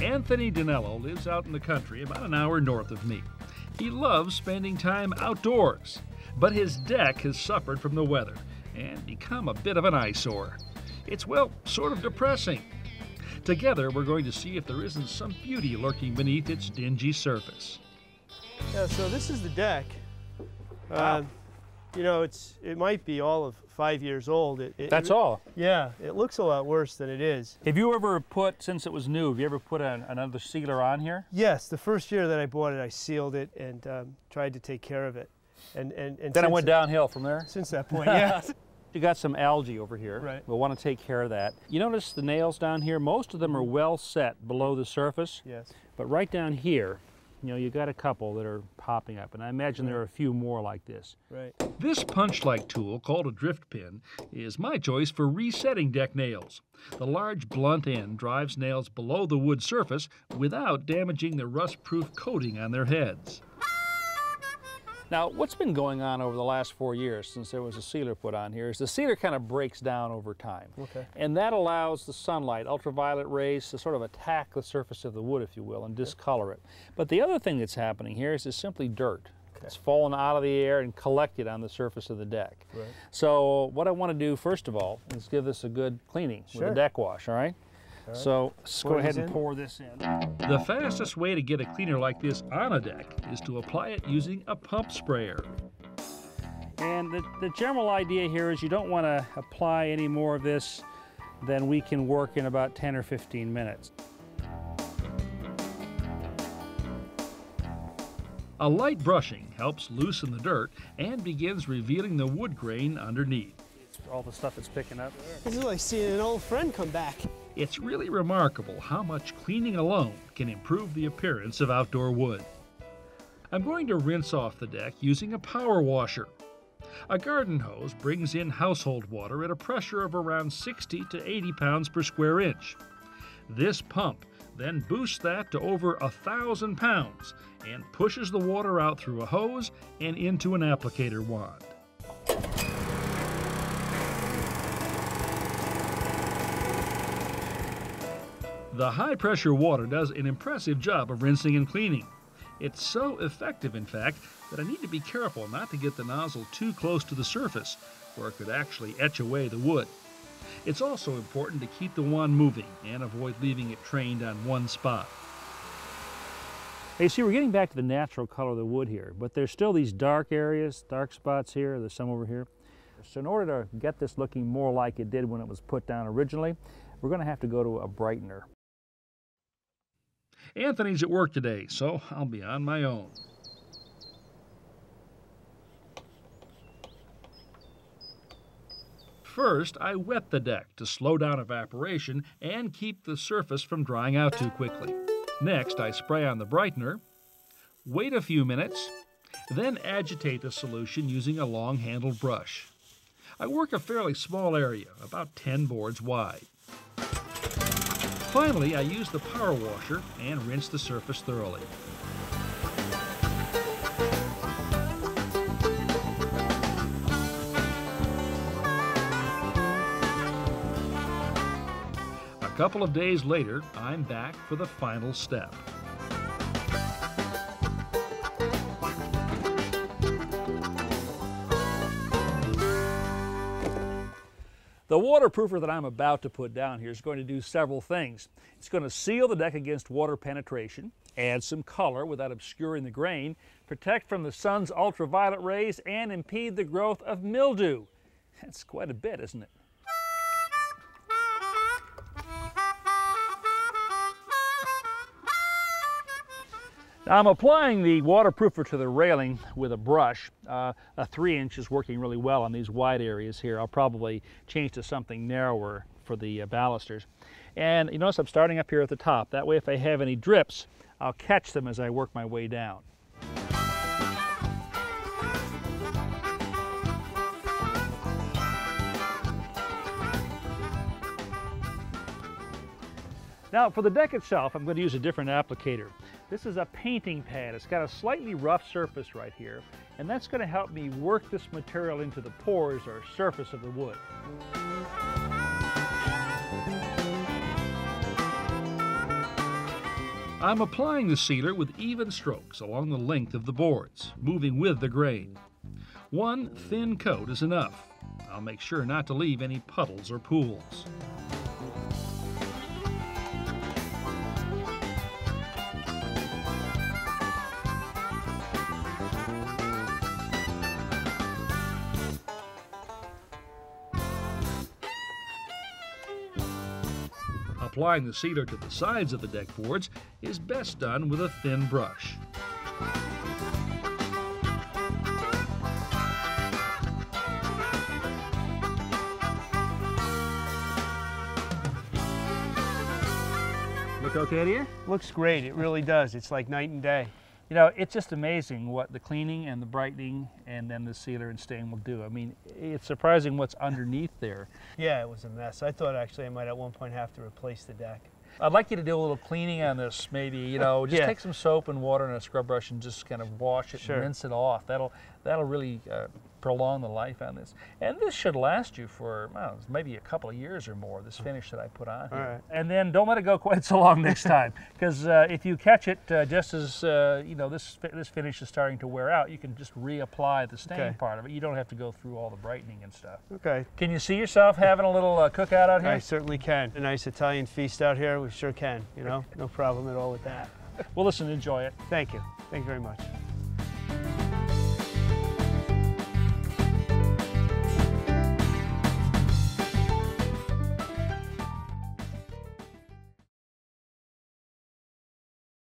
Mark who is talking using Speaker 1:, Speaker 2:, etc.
Speaker 1: Anthony Dinello lives out in the country about an hour north of me. He loves spending time outdoors, but his deck has suffered from the weather and become a bit of an eyesore. It's, well, sort of depressing. Together, we're going to see if there isn't some beauty lurking beneath its dingy surface.
Speaker 2: Yeah, so this is the deck.
Speaker 1: Wow.
Speaker 2: You know, it might be all of 5 years old.
Speaker 3: That's all?
Speaker 2: Yeah, it looks a lot worse than it is.
Speaker 3: Have you ever put, since it was new, have you ever put another sealer on here?
Speaker 2: Yes, the first year that I bought it, I sealed it and tried to take care of it. And
Speaker 3: then it went downhill from there?
Speaker 2: Since that point, yeah.
Speaker 3: You got some algae over here.
Speaker 2: Right.
Speaker 3: We'll want to take care of that. You notice the nails down here, most of them are well set below the surface.
Speaker 2: Yes.
Speaker 3: But right down here, you know, you got a couple that are popping up, and I imagine there are a few more like this.
Speaker 2: Right.
Speaker 1: This punch-like tool, called a drift pin, is my choice for resetting deck nails. The large blunt end drives nails below the wood surface without damaging the rust-proof coating on their heads.
Speaker 3: Now, what's been going on over the last 4 years since there was a sealer put on here is the sealer kind of breaks down over time.
Speaker 2: Okay.
Speaker 3: And that allows the sunlight, ultraviolet rays, to sort of attack the surface of the wood, if you will, and discolor it. But the other thing that's happening here is simply dirt. Okay. It's fallen out of the air and collected on the surface of the deck.
Speaker 2: Right.
Speaker 3: So what I want to do, first of all, is give this a good cleaning with a deck wash, all right? So let's go ahead and pour this in.
Speaker 1: The fastest way to get a cleaner like this on a deck is to apply it using a pump sprayer.
Speaker 3: And the general idea here is you don't want to apply any more of this than we can work in about 10 or 15 minutes.
Speaker 1: A light brushing helps loosen the dirt and begins revealing the wood grain underneath.
Speaker 3: All the stuff it's picking up.
Speaker 2: This is like seeing an old friend come back.
Speaker 1: It's really remarkable how much cleaning alone can improve the appearance of outdoor wood. I'm going to rinse off the deck using a power washer. A garden hose brings in household water at a pressure of around 60 to 80 pounds per square inch. This pump then boosts that to over 1,000 pounds and pushes the water out through a hose and into an applicator wand. The high-pressure water does an impressive job of rinsing and cleaning. It's so effective, in fact, that I need to be careful not to get the nozzle too close to the surface, where it could actually etch away the wood. It's also important to keep the wand moving and avoid leaving it trained on one spot.
Speaker 3: Hey, see, we're getting back to the natural color of the wood here, but there's still these dark areas, dark spots here, there's some over here. So in order to get this looking more like it did when it was put down originally, we're going to have to go to a brightener.
Speaker 1: Anthony's at work today, so I'll be on my own. First, I wet the deck to slow down evaporation and keep the surface from drying out too quickly. Next, I spray on the brightener, wait a few minutes, then agitate the solution using a long-handled brush. I work a fairly small area, about 10 boards wide. Finally, I use the power washer and rinse the surface thoroughly. A couple of days later, I'm back for the final step.
Speaker 3: The waterproofer that I'm about to put down here is going to do several things. It's going to seal the deck against water penetration, add some color without obscuring the grain, protect from the sun's ultraviolet rays, and impede the growth of mildew. That's quite a bit, isn't it? Now I'm applying the waterproofer to the railing with a brush. A 3-inch is working really well on these wide areas here. I'll probably change to something narrower for the balusters. And you notice I'm starting up here at the top. That way if I have any drips, I'll catch them as I work my way down. Now for the deck itself, I'm going to use a different applicator. This is a painting pad. It's got a slightly rough surface right here, and that's going to help me work this material into the pores or surface of the wood.
Speaker 1: I'm applying the sealer with even strokes along the length of the boards, moving with the grain. One thin coat is enough. I'll make sure not to leave any puddles or pools. Applying the sealer to the sides of the deck boards is best done with a thin brush.
Speaker 3: Look okay to you?
Speaker 2: Looks great, it really does. It's like night and day.
Speaker 3: You know, it's just amazing what the cleaning and the brightening and then the sealer and stain will do. I mean, it's surprising what's underneath there.
Speaker 2: Yeah, it was a mess. I thought actually I might at one point have to replace the deck.
Speaker 3: I'd like you to do a little cleaning on this, maybe, you know, just
Speaker 2: Yeah.
Speaker 3: take some soap and water and a scrub brush and just kind of wash it
Speaker 2: Sure.
Speaker 3: and rinse it off. That'll really prolong the life on this. And this should last you for, I don't know, maybe a couple of years or more, this finish that I put on here.
Speaker 2: All right.
Speaker 3: And then don't let it go quite so long next time, because if you catch it just as, you know, this finish is starting to wear out, you can just reapply the stain
Speaker 2: Okay.
Speaker 3: part of it. You don't have to go through all the brightening and stuff.
Speaker 2: Okay.
Speaker 3: Can you see yourself having a little cookout out here?
Speaker 2: I certainly can. A nice Italian feast out here, we sure can, you know, no problem at all with that.
Speaker 3: Well, listen, enjoy it.
Speaker 2: Thank you. Thank you very much.